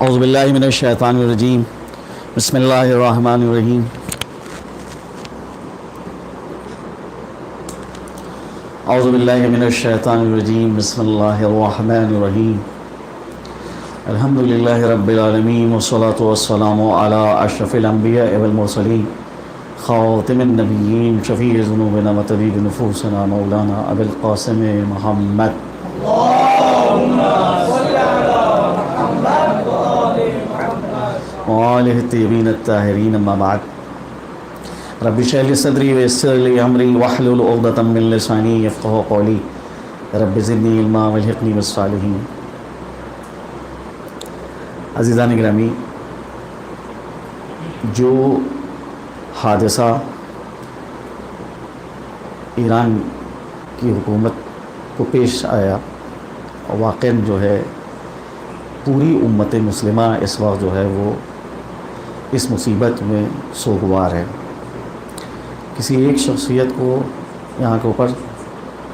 اعوذ باللہ من الشیطان الرجیم بسم اللہ الرحمن الرحیم اعوذ باللہ من الشیطان الرجیم بسم اللہ الرحمن الرحیم الحمد للہ رب العالمین والصلاة والسلام علی اشرف الانبیاء والمرسلین خاتم النبیین شفیع ذنوبنا و طبیب نفوسنا مولانا ابی القاسم محمد وآلہ الطیبین الطاہرین اما بعد رب اشرح لی صدری ویسر لی امری واحلل عقدۃ من لسانی یفقہوا قولی رب زدنی علما والحقنی بالصالحین۔ عزیزان گرامی، جو حادثہ ایران کی حکومت کو پیش آیا واقعاً جو ہے پوری امت مسلمہ اس وقت جو ہے وہ اس مصیبت میں سوگوار ہے۔ کسی ایک شخصیت کو یہاں کے اوپر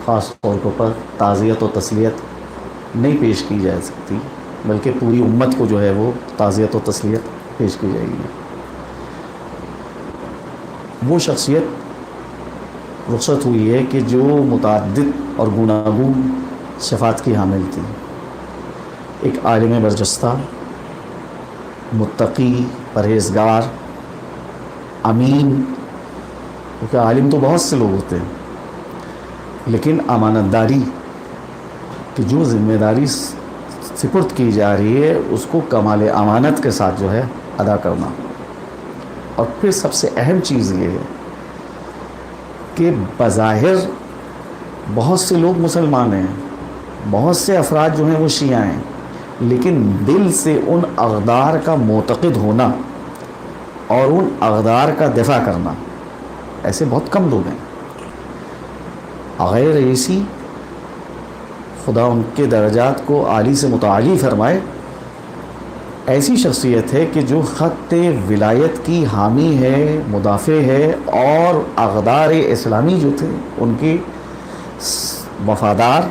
خاص طور کے اوپر تعزیت و تسلیت نہیں پیش کی جا سکتی، بلکہ پوری امت کو جو ہے وہ تعزیت و تسلیت پیش کی جائے گی۔ وہ شخصیت رخصت ہوئی ہے کہ جو متعدد اور گوناگون صفات کی حامل تھی۔ ایک عالم برجستہ، متقی، پرہیزگار، امین، کیونکہ عالم تو بہت سے لوگ ہوتے ہیں، لیکن امانت داری کی جو ذمہ داری سپرد کی جا رہی ہے اس کو کمال امانت کے ساتھ جو ہے ادا کرنا۔ اور پھر سب سے اہم چیز یہ ہے کہ بظاہر بہت سے لوگ مسلمان ہیں، بہت سے افراد جو ہیں وہ شیعہ ہیں، لیکن دل سے ان اقدار کا معتقد ہونا اور ان اقدار کا دفاع کرنا ایسے بہت کم لوگ ہیں۔ غیر رئیسی، خدا ان کے درجات کو عالی سے متعالی فرمائے، ایسی شخصیت ہے کہ جو خط ولایت کی حامی ہے، مدافع ہے، اور اقدار اسلامی جو تھے ان کی وفادار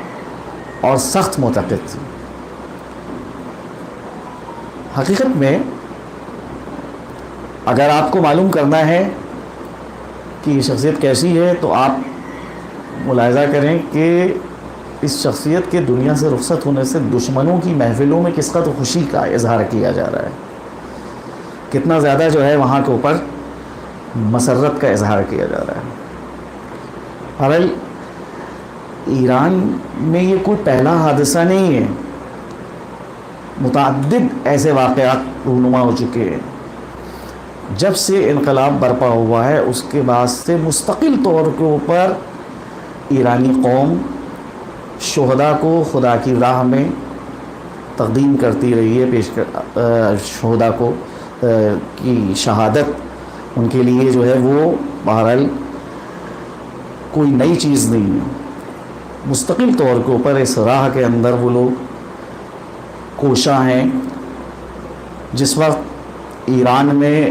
اور سخت معتقد تھی۔ حقیقت میں اگر آپ کو معلوم کرنا ہے کہ یہ شخصیت کیسی ہے تو آپ ملاحظہ کریں کہ اس شخصیت کے دنیا سے رخصت ہونے سے دشمنوں کی محفلوں میں کس قدر خوشی کا اظہار کیا جا رہا ہے، کتنا زیادہ جو ہے وہاں کے اوپر مسرت کا اظہار کیا جا رہا ہے۔ بہرحال ایران میں یہ کوئی پہلا حادثہ نہیں ہے، متعدد ایسے واقعات رونما ہو چکے ہیں۔ جب سے انقلاب برپا ہوا ہے اس کے بعد سے مستقل طور کے اوپر ایرانی قوم شہداء کو خدا کی راہ میں تقدیم کرتی رہی ہے، شہداء کو کی شہادت ان کے لیے جو ہے وہ بہرحال کوئی نئی چیز نہیں ہے۔ مستقل طور کے اوپر اس راہ کے اندر وہ لوگ کوشاں ہیں۔ جس وقت ایران میں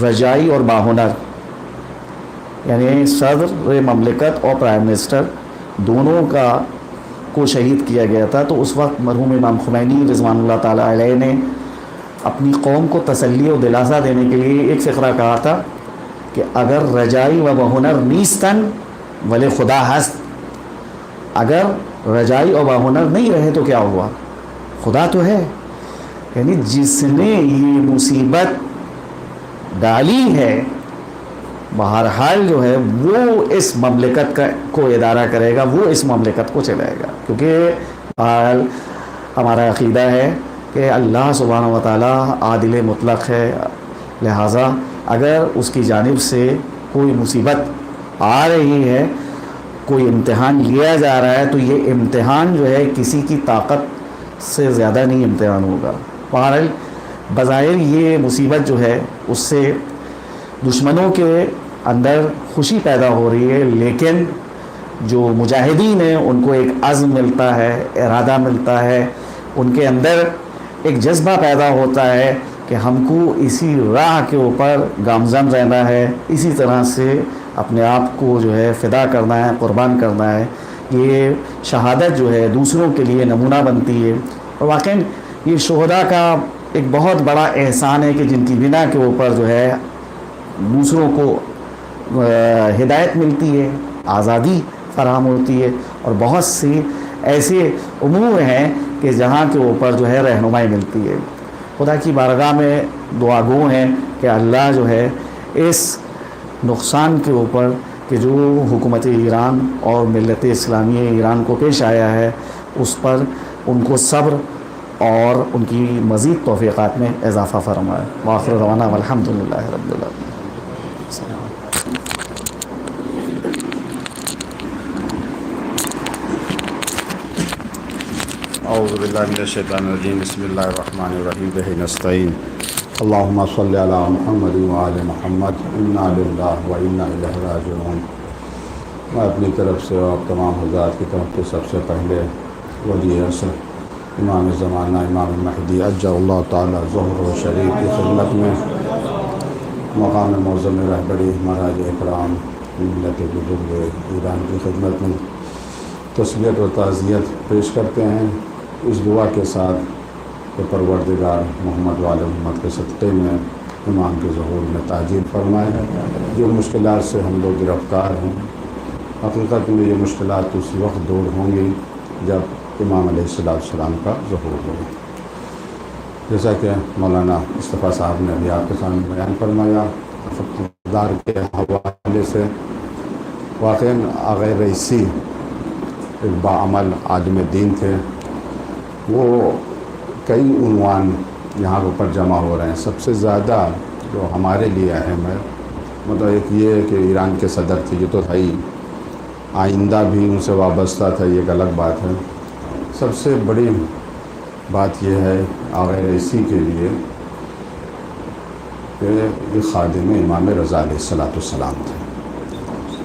رجائی اور باہنر یعنی صدر مملکت اور پرائم منسٹر دونوں کو شہید کیا گیا تھا، تو اس وقت مرحوم امام خمینی رضوان اللہ تعالیٰ علیہ نے اپنی قوم کو تسلی و دلاسا دینے کے لیے ایک فقرہ کہا تھا کہ اگر رجائی و باہنر نیستن ولے خدا ہست، اگر رجائی اور باہنر نہیں رہے تو کیا ہوا، خدا تو ہے۔ یعنی جس نے یہ مصیبت ڈالی ہے بہرحال جو ہے وہ اس مملکت کو ادارہ کرے گا، وہ اس مملکت کو چلائے گا، کیونکہ بہرحال ہمارا عقیدہ ہے کہ اللہ سبحانہ و تعالیٰ عادل مطلق ہے، لہٰذا اگر اس کی جانب سے کوئی مصیبت آ رہی ہے، کوئی امتحان لیا جا رہا ہے، تو یہ امتحان جو ہے کسی کی طاقت سے زیادہ نہیں امتحان ہوگا۔ بہرحال بظاہر یہ مصیبت جو ہے اس سے دشمنوں کے اندر خوشی پیدا ہو رہی ہے، لیکن جو مجاہدین ہیں ان کو ایک عزم ملتا ہے، ارادہ ملتا ہے، ان کے اندر ایک جذبہ پیدا ہوتا ہے کہ ہم کو اسی راہ کے اوپر گامزن رہنا ہے، اسی طرح سے اپنے آپ کو جو ہے فدا کرنا ہے، قربان کرنا ہے۔ یہ شہادت جو ہے دوسروں کے لیے نمونہ بنتی ہے، اور واقعی یہ شہداء کا ایک بہت بڑا احسان ہے کہ جن کی بنا کے اوپر جو ہے دوسروں کو ہدایت ملتی ہے، آزادی فراہم ہوتی ہے، اور بہت سی ایسے امور ہیں کہ جہاں کے اوپر جو ہے رہنمائی ملتی ہے۔ خدا کی بارگاہ میں دعا گو ہیں کہ اللہ جو ہے اس نقصان کے اوپر کہ جو حکومت ایران اور ملت اسلامی ایران کو پیش آیا ہے، اس پر ان کو صبر اور ان کی مزید توفیقات میں اضافہ فرمائے۔ وآخر دعوانا والحمد للہ رب العالمین۔ اعوذ باللہ من الشیطان الرجیم، بسم اللہ الرحمن الرحیم، بہ نستعین، اللہم صلی علی محمد وآل محمد، انا للہ و انا الیہ راجعون۔ میں اپنی طرف سے اور تمام حضرات کی طرف سے سب سے پہلے ولی عصر امام زمانہ امام مہدی عجل اللہ تعالی ظہرہ شریف کی خدمت میں مقام معظم رہبری مہاراج اکرام ملت بزرگ ایران کی خدمت میں تسلیت و تعزیت پیش کرتے ہیں، اس دعا کے ساتھ کہ پروردگار محمد وآل محمد کے صدقے میں امام کے ظہور میں تعجیل فرمائے۔ جو مشکلات سے ہم لوگ گرفتار ہیں، حقیقت میں یہ مشکلات اسی وقت دور ہوں گی جب امام علیہ السلام کا ظہور ہوگا۔ جیسا کہ مولانا مصطفیٰ صاحب نے ابھی آپ کے سامنے بیان فرمایا، اقتدار کے حوالے سے واقعاً آغا رئیسی ایک باعمل عالم دین تھے۔ وہ کئی عنوان یہاں پر جمع ہو رہے ہیں۔ سب سے زیادہ جو ہمارے لیے اہم ہے، مطلب ایک یہ ہے کہ ایران کے صدر تھے، یہ تو تھا ہی، آئندہ بھی ان سے وابستہ تھا، یہ ایک الگ بات ہے۔ سب سے بڑی بات یہ ہے آغا رئیسی کے لیے کہ یہ خادم امام رضا علیہ السلام تھے۔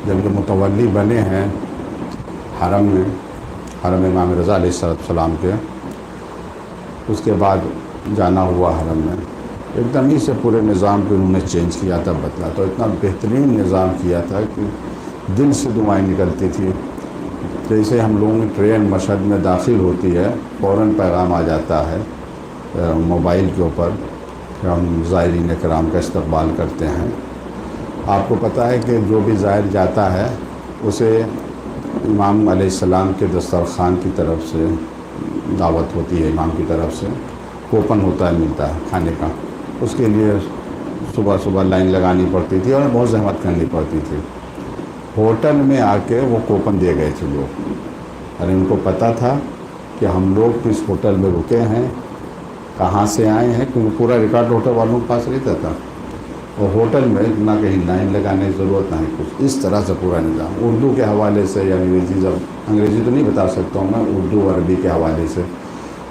جب یہ متولی بنے ہیں حرم میں، حرم امام رضا علیہ السلام کے، اس کے بعد جانا ہوا حرم میں، ایک دم ہی سے پورے نظام کو انہوں نے چینج کیا تھا، بدلا، تو اتنا بہترین نظام کیا تھا کہ دل سے دعائیں نکلتی تھی۔ جیسے ہم لوگوں کی ٹرین مشہد میں داخل ہوتی ہے، فوراً پیغام آ جاتا ہے موبائل کے اوپر کہ ہم زائرین کرام کا استقبال کرتے ہیں۔ آپ کو پتہ ہے کہ جو بھی زائر جاتا ہے اسے امام علیہ السلام کے دسترخوان کی طرف سے دعوت ہوتی ہے، امام کی طرف سے کوپن ہوتا ہے، ملتا ہے کھانے کا، اس کے لیے صبح صبح لائن لگانی پڑتی تھی اور بہت زحمت کرنی پڑتی تھی۔ ہوٹل میں آ کے وہ کوپن دے گئے تھے لوگ، اور ان کو پتہ تھا کہ ہم لوگ کس ہوٹل میں رکے ہیں، کہاں سے آئے ہیں، کیونکہ پورا ریکارڈ ہوٹل والوں کے پاس رہتا تھا، اور ہوٹل میں نہ کہیں لائن لگانے کی ضرورت نہ ہی کچھ، اس طرح سے پورا نظام۔ اردو کے حوالے سے یا انگریزی تو نہیں بتا سکتا ہوں میں، اردو عربی کے حوالے سے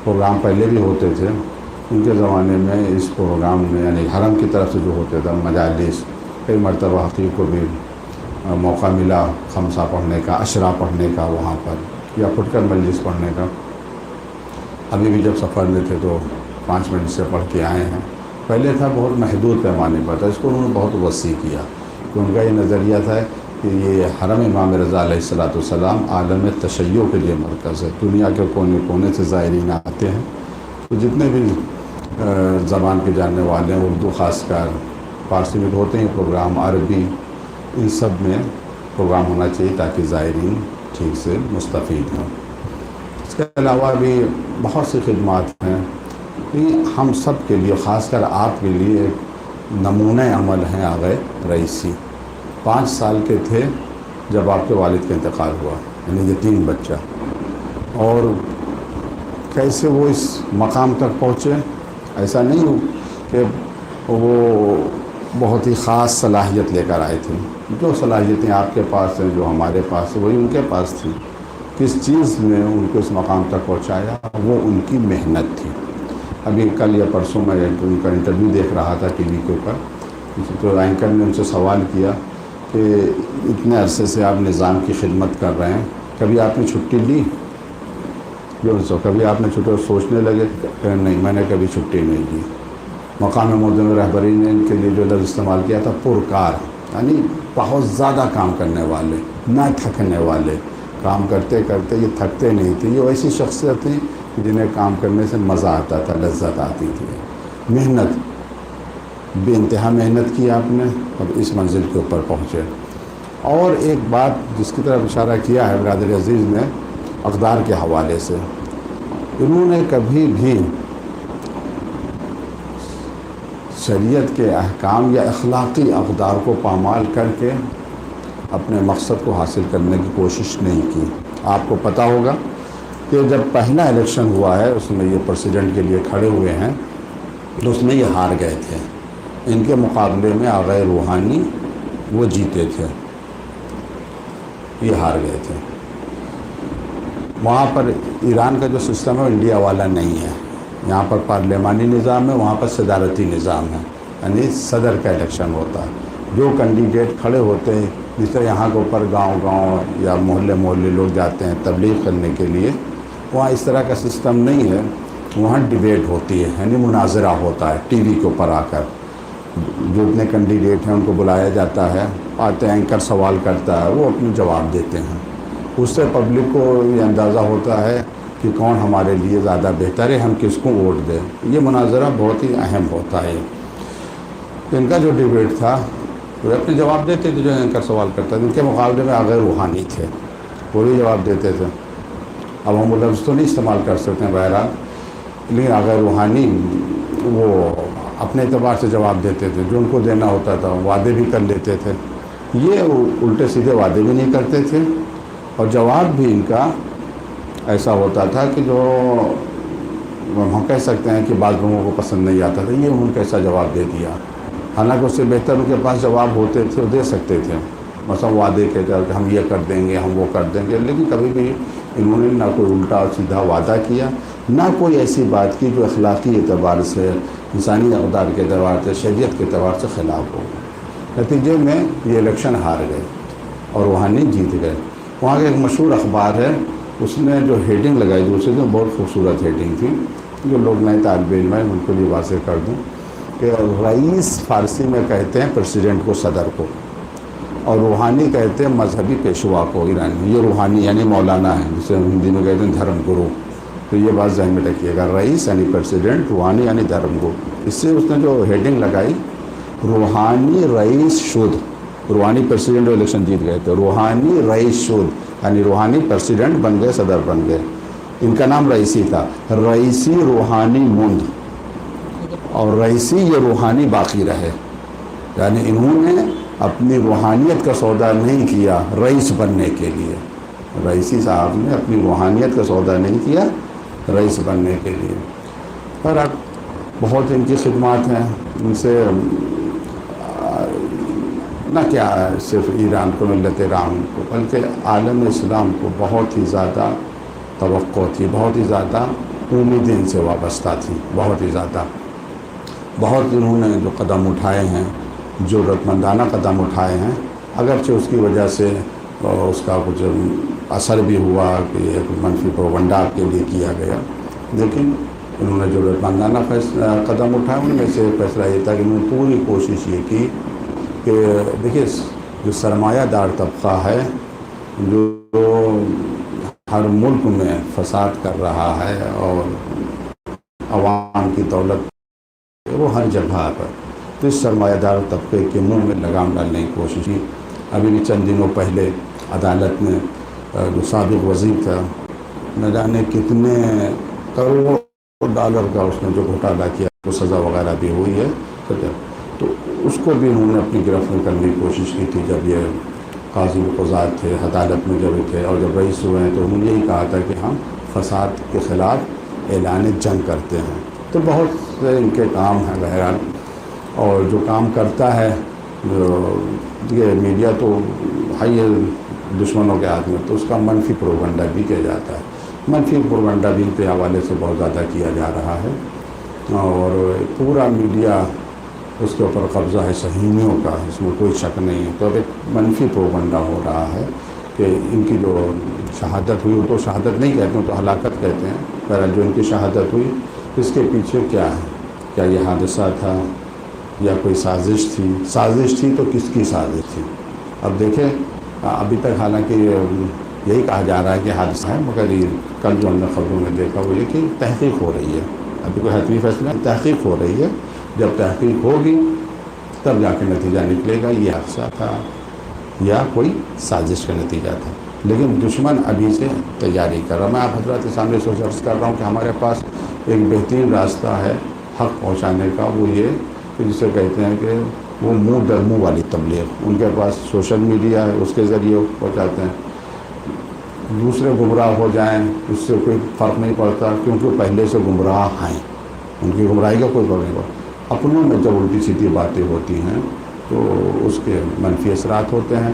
پروگرام پہلے بھی ہوتے تھے۔ ان کے زمانے میں اس پروگرام میں یعنی حرم کی طرف سے جو ہوتے تھے مجالس، کئی مرتبہ حقیق کو بھی موقع ملا خمسہ پڑھنے کا، عشرہ پڑھنے کا وہاں پر، یا پھٹ کر مجلس پڑھنے کا۔ ابھی بھی جب سفر میں تھے تو 5 منٹ سے پڑھ کے آئے ہیں۔ پہلے تھا بہت محدود پیمانے پر تھا، اس کو انہوں نے بہت وسیع کیا، کہ ان کا یہ نظریہ تھا کہ یہ حرم امام رضا علیہ السلام عالم تشیع کے لیے مرکز ہے، دنیا کے کونے کونے سے زائرین آتے ہیں، تو جتنے بھی زبان کے جاننے والے ہیں، اردو خاص کر، فارسی میں ہوتے ہیں پروگرام، عربی، ان سب میں پروگرام ہونا چاہیے تاکہ زائرین ٹھیک سے مستفید ہوں۔ اس کے علاوہ بھی بہت سی خدمات ہیں، یہ ہم سب کے لیے، خاص کر آپ کے لیے ایک نمونہ عمل ہیں آغا رئیسی۔ 5 سال کے تھے جب آپ کے والد کا انتقال ہوا، یعنی یتیم بچہ، اور کیسے وہ اس مقام تک پہنچے، ایسا نہیں ہو کہ وہ بہت ہی خاص صلاحیت لے کر آئے تھے، جو صلاحیتیں آپ کے پاس ہیں، جو ہمارے پاس ہیں، وہی ان کے پاس تھی۔ کس چیز نے ان کو اس مقام تک پہنچایا، وہ ان کی محنت تھی۔ ابھی کل یا پرسوں میں ان کا انٹرویو دیکھ رہا تھا ٹی وی کے اوپر، تو اینکر نے ان سے سوال کیا کہ اتنے عرصے سے آپ نظام کی خدمت کر رہے ہیں، کبھی آپ نے چھٹی لی؟ کبھی آپ نے چھٹی؟ سوچنے لگے کہ نہیں، میں نے کبھی چھٹی نہیں لی۔ مقام معظم رہبری نے ان کے لیے جو لفظ استعمال کیا تھا پرکار، یعنی بہت زیادہ کام کرنے والے، نہ تھکنے والے، کام کرتے کرتے یہ تھکتے نہیں تھے۔ یہ ایسی شخصیت تھی جنہیں کام کرنے سے مزہ آتا تھا، لذت آتی تھی. محنت، بے انتہا محنت کی آپ نے اور اس منزل کے اوپر پہنچے. اور ایک بات جس کی طرف اشارہ کیا ہے برادر عزیز نے اقدار کے حوالے سے، انہوں نے کبھی بھی شریعت کے احکام یا اخلاقی اقدار کو پامال کر کے اپنے مقصد کو حاصل کرنے کی کوشش نہیں کی. آپ کو پتہ ہوگا کہ جب پہلا الیکشن ہوا ہے اس میں یہ پریزیڈنٹ کے لیے کھڑے ہوئے ہیں تو اس میں یہ ہار گئے تھے. ان کے مقابلے میں آغا روحانی وہ جیتے تھے، یہ ہار گئے تھے. وہاں پر ایران کا جو سسٹم ہے وہ انڈیا والا نہیں ہے. یہاں پر پارلیمانی نظام ہے، وہاں پر صدارتی نظام ہے، یعنی صدر کا الیکشن ہوتا ہے. جو کینڈیڈیٹ کھڑے ہوتے ہیں، جس طرح یہاں کے اوپر گاؤں گاؤں یا محلے محلے لوگ جاتے ہیں تبلیغ کرنے کے لیے، وہاں اس طرح کا سسٹم نہیں ہے. وہاں ڈیبیٹ ہوتی ہے، یعنی مناظرہ ہوتا ہے ٹی وی کے اوپر آ کر. جو اتنے کینڈیڈیٹ ہیں ان کو بلایا جاتا ہے، آتے ہیں، اینکر سوال کرتا ہے، وہ اپنے جواب دیتے ہیں. اس سے پبلک کو یہ اندازہ ہوتا ہے کہ کون ہمارے لیے زیادہ بہتر ہے، ہم کس کو ووٹ دیں. یہ مناظرہ بہت ہی اہم ہوتا ہے. ان کا جو ڈیبیٹ تھا وہ اپنے جواب دیتے تھے، جو اینکر سوال کرتا تھا. ان کے مقابلے میں آغا روحانی تھے، وہ بھی جواب دیتے تھے. اب ہم وہ لفظ تو نہیں استعمال کر سکتے ہیں بہرحال، لیکن آغا روحانی وہ اپنے اعتبار سے جواب دیتے تھے. جو ان کو دینا ہوتا تھا وعدے بھی کر لیتے تھے. یہ الٹے سیدھے وعدے بھی نہیں کرتے تھے اور جواب بھی ان کا ایسا ہوتا تھا کہ جو ہم کہہ سکتے ہیں کہ بعض لوگوں کو پسند نہیں آتا تھا. یہ انہوں نے کیسا جواب دے دیا، حالانکہ اس سے بہتر ان کے پاس جواب ہوتے تھے، وہ دے سکتے تھے. مثلا وعدے کے طور کہ ہم یہ کر دیں گے، ہم وہ کر دیں گے، لیکن کبھی بھی انہوں نے نہ کوئی الٹا اور سیدھا وعدہ کیا، نہ کوئی ایسی بات کی جو اخلاقی اعتبار سے، انسانی اقدار کے اعتبار سے، شریعت کے اعتبار سے خلاف ہو. نتیجے میں یہ الیکشن ہار گئے اور روحانی جیت گئے. وہاں کا ایک مشہور اخبار ہے، اس نے جو ہیڈنگ لگائی دوسرے دن، بہت خوبصورت ہیڈنگ تھی. جو لوگ نئے طالب علم ہیں ان کو بھی واضح کر دوں کہ رئیس فارسی میں کہتے ہیں پریزیڈنٹ کو، صدر کو، اور روحانی کہتے ہیں مذہبی پیشوا کو ایرانی. یہ روحانی یعنی مولانا ہے، جسے ہندی میں کہتے ہیں دھرم گرو. تو یہ بات ذہن میں رکھیے گا، رئیس یعنی پریزیڈنٹ، روحانی یعنی دھرم گرو. اس سے اس نے جو ہیڈنگ لگائی، روحانی رئیس شد. روحانی پریزیڈنٹ الیکشن جیت گئے تھے، روحانی رئیس شد یعنی روحانی پریزیڈنٹ بن گئے، صدر بن گئے. ان کا نام رئیسی تھا، رئیسی روحانی مند، اور رئیسی یہ روحانی باقی رہے. یعنی انہوں نے اپنی روحانیت کا سودا نہیں کیا رئیس بننے کے لیے. رئیسی صاحب نے اپنی روحانیت کا سودا نہیں کیا رئیس بننے کے لیے. پر اب بہت ان کی خدمات ہیں، ان سے نہ کیا صرف ایران کو، ملت ایران کو، بلکہ عالم اسلام کو بہت ہی زیادہ توقع تھی، بہت ہی زیادہ امیدیں ان سے وابستہ تھیں، بہت ہی زیادہ. بہت انہوں نے جو قدم اٹھائے ہیں، جو ضرورت مندانہ قدم اٹھائے ہیں، اگرچہ اس کی وجہ سے اس کا کچھ اثر بھی ہوا کہ ایک منفی پروپیگنڈا آپ کے لیے کیا گیا، لیکن انہوں نے جو ضرورت مندانہ قدم اٹھائے ان میں سے فیصلہ یہ تھا کہ انہوں نے پوری کوشش یہ کی کہ دیکھیے جو سرمایہ دار طبقہ ہے، جو ہر ملک میں فساد کر رہا ہے اور عوام کی دولت وہ ہر جگہ پر، تو اس سرمایہ دار طبقے کے منہ میں لگام ڈالنے کی کوشش کی. ابھی بھی چند دنوں پہلے عدالت میں جو سابق وزیر تھا، نہ جانے کتنے کروڑ ڈالر کا اس نے جو گھوٹالہ کیا، وہ سزا وغیرہ بھی ہوئی ہے. تو اس کو بھی انہوں نے اپنی گرفت میں کرنے کی کوشش کی تھی. جب یہ قاضی القضات تھے، عدالت میں جب تھے اور جب رئیس ہوئے ہیں، تو انہوں نے یہی کہا تھا کہ ہم فساد کے خلاف اعلان جنگ کرتے ہیں. تو بہت سے ان کے کام ہیں بہرحال. اور جو کام کرتا ہے یہ میڈیا تو ہے دشمنوں کے ہاتھ میں، تو اس کا منفی پروپیگنڈا بھی کیا جاتا ہے. منفی پروپیگنڈا بھی ان کے حوالے سے بہت زیادہ کیا جا رہا ہے، اور پورا میڈیا اس کے اوپر قبضہ ہے صہیونیوں کا، اس میں کوئی شک نہیں ہے. تو اب ایک منفی پروپیگنڈا ہو رہا ہے کہ ان کی جو شہادت ہوئی، وہ تو شہادت نہیں کہتے ہیں، تو ہلاکت کہتے ہیں. بہرحال جو ان کی شہادت ہوئی، اس کے پیچھے کیا ہے؟ کیا یہ حادثہ تھا یا کوئی سازش تھی؟ سازش تھی تو کس کی سازش تھی؟ اب دیکھیں، ابھی تک حالانکہ یہی کہا جا رہا ہے کہ حادثہ ہے، مگر یہ کل جو ہم نے خبروں میں دیکھا وہ یہ کہ تحقیق ہو رہی ہے، ابھی کوئی حتمی فیصلہ نہیں، تحقیق ہو رہی ہے، جب تحقیق ہوگی تب جا کے نتیجہ نکلے گا یہ حادثہ تھا یا کوئی سازش کا نتیجہ تھا۔ لیکن دشمن ابھی سے تیاری کر رہا ہے۔ میں آپ حضرات کے سامنے سوچ عرض کر رہا ہوں کہ ہمارے پاس ایک بہترین راستہ ہے حق پہنچانے کا، وہ یہ کہ جسے کہتے ہیں کہ وہ منہ در منہ والی تبلیغ، ان کے پاس سوشل میڈیا ہے، اس کے ذریعے وہ پہنچاتے ہیں، دوسرے گمراہ ہو جائیں اس سے کوئی فرق نہیں پڑتا، کیونکہ وہ پہلے سے گمراہ ہیں، ان کی گمراہی کا کوئی فرق نہیں پڑتا۔ اپنوں میں جب الٹی سیدھی باتیں ہوتی ہیں تو اس کے منفی اثرات ہوتے ہیں،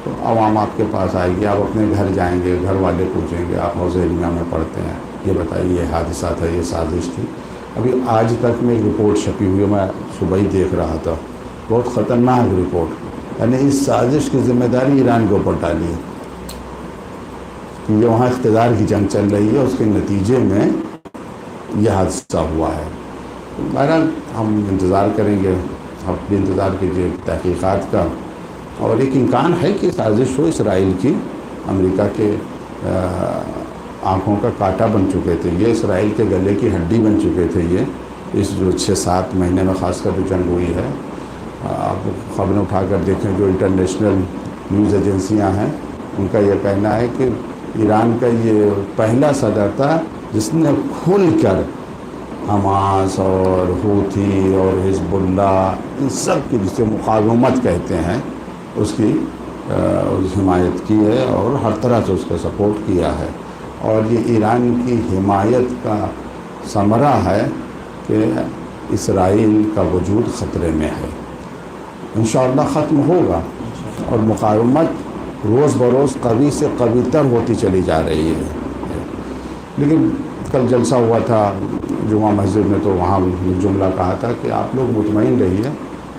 تو عوام آپ کے پاس آئے گی، آپ اپنے گھر جائیں گے، گھر والے پوچھیں گے آپ حوض علمیہ میں پڑھتے ہیں، یہ بتائیے یہ حادثہ تھا، یہ سازش تھی۔ ابھی آج تک میں ایک رپورٹ چھپی ہوئی ہے، میں صبح ہی دیکھ رہا تھا، بہت خطرناک رپورٹ، یعنی اس سازش کی ذمہ داری ایران کے اوپر ڈالی ہے، یہ وہاں اقتدار کی جنگ چل رہی ہے، اس کے نتیجے میں یہ حادثہ ہوا ہے۔ بہرحال ہم انتظار کریں گے، آپ بھی انتظار کیجیے تحقیقات کا، اور ایک امکان ہے کہ سازش ہو اسرائیل کی، امریکہ کے آنکھوں کا کانٹا بن چکے تھے یہ، اسرائیل کے گلے کی ہڈی بن چکے تھے یہ، اس جو 6-7 مہینے میں خاص کر جو جنگ ہوئی ہے۔ آپ خبریں اٹھا کر دیکھیں جو انٹرنیشنل نیوز ایجنسیاں ہیں، ان کا یہ کہنا ہے کہ ایران کا یہ پہلا صدر تھا جس نے کھل کر حماس اور ہوتھی اور حزب اللہ ان سب کی جسے مقاومت کہتے ہیں اس کی حمایت کی ہے، اور ہر طرح سے اس کا سپورٹ کیا ہے، اور یہ ایران کی حمایت کا ثمرہ ہے کہ اسرائیل کا وجود خطرے میں ہے، انشاءاللہ ختم ہوگا، اور مقاومت روز بروز قوی سے قوی تر ہوتی چلی جا رہی ہے۔ لیکن کل جلسہ ہوا تھا جمعہ مسجد میں، تو وہاں ایک جملہ کہا تھا کہ آپ لوگ مطمئن رہیے،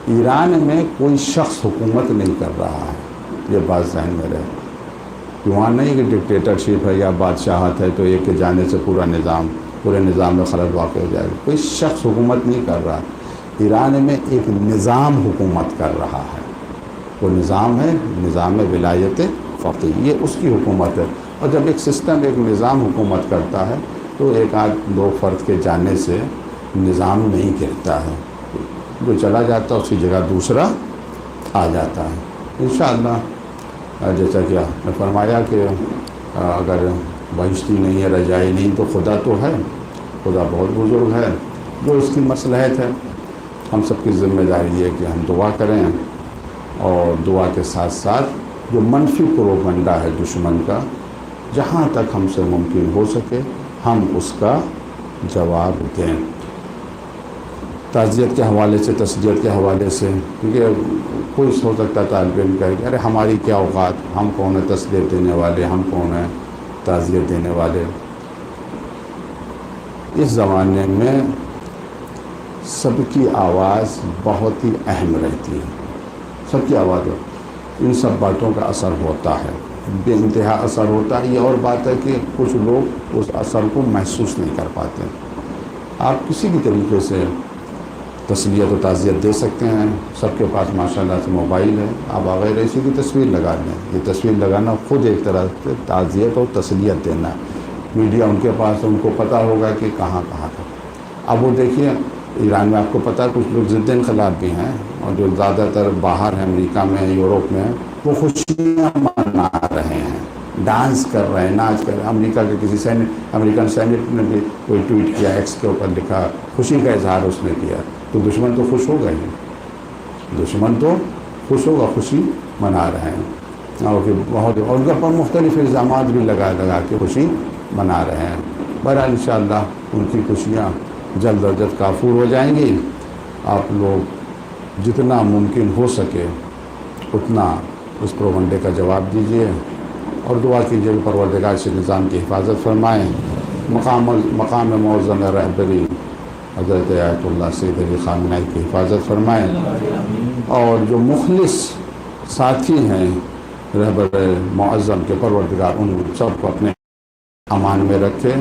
ایران میں کوئی شخص حکومت نہیں کر رہا ہے، یہ بات ذہن میں رہے، کہ وہاں نہیں کہ ڈکٹیٹرشپ ہے یا بادشاہت ہے تو ایک کے جانے سے پورے نظام میں خلل واقع ہو جائے گا، کوئی شخص حکومت نہیں کر رہا، ایران میں ایک نظام حکومت کر رہا ہے، وہ نظام ہے نظام ولایت فقیہ، یہ اس کی حکومت ہے، اور جب ایک سسٹم ایک نظام حکومت کرتا ہے تو ایک آدھ دو فرد کے جانے سے نظام نہیں گرتا ہے، جو چلا جاتا ہے اس کی جگہ دوسرا آ جاتا ہے۔ انشاءاللہ جیسا کہ آپ نے فرمایا کہ اگر بہشتی نہیں ہے، رجائی نہیں، تو خدا تو ہے، خدا بہت بزرگ ہے، جو اس کی مصلحت ہے۔ ہم سب کی ذمہ داری ہے کہ ہم دعا کریں، اور دعا کے ساتھ ساتھ جو منفی پروپگنڈا ہے دشمن کا، جہاں تک ہم سے ممکن ہو سکے ہم اس کا جواب دیں، تعزیت کے حوالے سے، تسلیت کے حوالے سے، کیونکہ کوئی ہو سکتا ہے طالب علم کہے کہ ارے ہماری کیا اوقات، ہم کون ہیں تسلیت دینے والے، ہم کون ہیں تعزیت دینے والے۔ اس زمانے میں سب کی آواز بہت ہی اہم رہتی ہے، سب کی آواز، ان سب باتوں کا اثر ہوتا ہے، بے انتہا اثر ہوتا ہے۔ یہ اور بات ہے کہ کچھ لوگ اس اثر کو محسوس نہیں کر پاتے۔ آپ کسی بھی طریقے سے تسلیت و تعزیت دے سکتے ہیں، سب کے پاس ماشاءاللہ سے موبائل ہے، آپ بغیر اسی کی تصویر لگا لیں، یہ تصویر لگانا خود ایک طرح سے تعزیت اور تسلیت دینا ہے۔ میڈیا ان کے پاس ہے، ان کو پتہ ہوگا کہ کہاں کہاں کا۔ اب وہ دیکھیے ایران میں آپ کو پتہ ہے کچھ لوگ ضد انقلاب بھی ہیں، اور جو زیادہ تر باہر ہیں، امریکہ میں، یورپ میں، وہ خوشیاں منا رہے ہیں، ڈانس کر رہے ہیں، ناچ کر رہے ہیں۔ امریکہ کے کسی امریکن سینٹ نے بھی کوئی ٹویٹ کیا، ایکس کے اوپر لکھا، خوشی کا اظہار اس نے کیا، تو دشمن تو خوش ہو گئے ہیں، دشمن تو خوش ہوگا، خوشی منا رہے ہیں، اور بہت، اور ان کے اوپر مختلف الزامات بھی لگا کے خوشی منا رہے ہیں۔ بہرحال انشاءاللہ ان کی خوشیاں جلد از جلد کافور ہو جائیں گی۔ آپ لوگ جتنا ممکن ہو سکے اتنا اس پروگنڈے کا جواب دیجیے، اور دعا کیجیے کہ پروردگار سے نظام کی حفاظت فرمائیں، مقام معظم رہبری حضرت آیت اللہ سید علی خامنہ کی حفاظت فرمائیں، اور جو مخلص ساتھی ہیں رہبر معظم کے، پروردگار ان سب کو اپنے امان میں رکھے،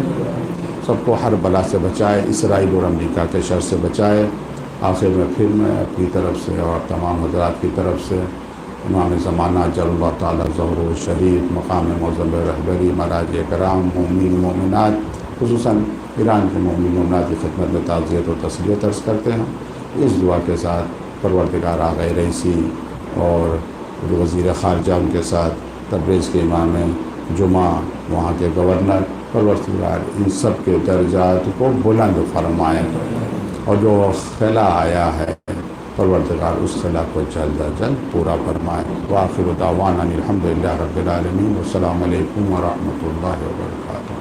سب کو ہر بلا سے بچائے، اسرائیل اور امریکہ کے شر سے بچائے۔ آخر میں پھر میں اپنی طرف سے اور تمام حضرات کی طرف سے امام زمانہ جل اللہ تعالیٰ ظہور و شریف، مقام معظم رہبری، مراجع کرام، مومنین مومنات، خصوصاً ایران کے مومنین مومنات کی خدمت میں تعزیت و تسلیت عرض کرتے ہیں۔ اس دعا کے ساتھ پروردگار آغا رئیسی اور وزیر خارجہ ان کے ساتھ تبریز کے امام جمعہ، وہاں کے گورنر، پروردگار ان سب کے درجات کو بلند فرمائے، اور جو خلا آیا ہے پروردگار اس خلا کو جلد از جلد پورا فرمائے۔ وآخر دعوانا الحمدللہ رب العالمین، والسلام علیکم ورحمۃ اللہ وبرکاتہ۔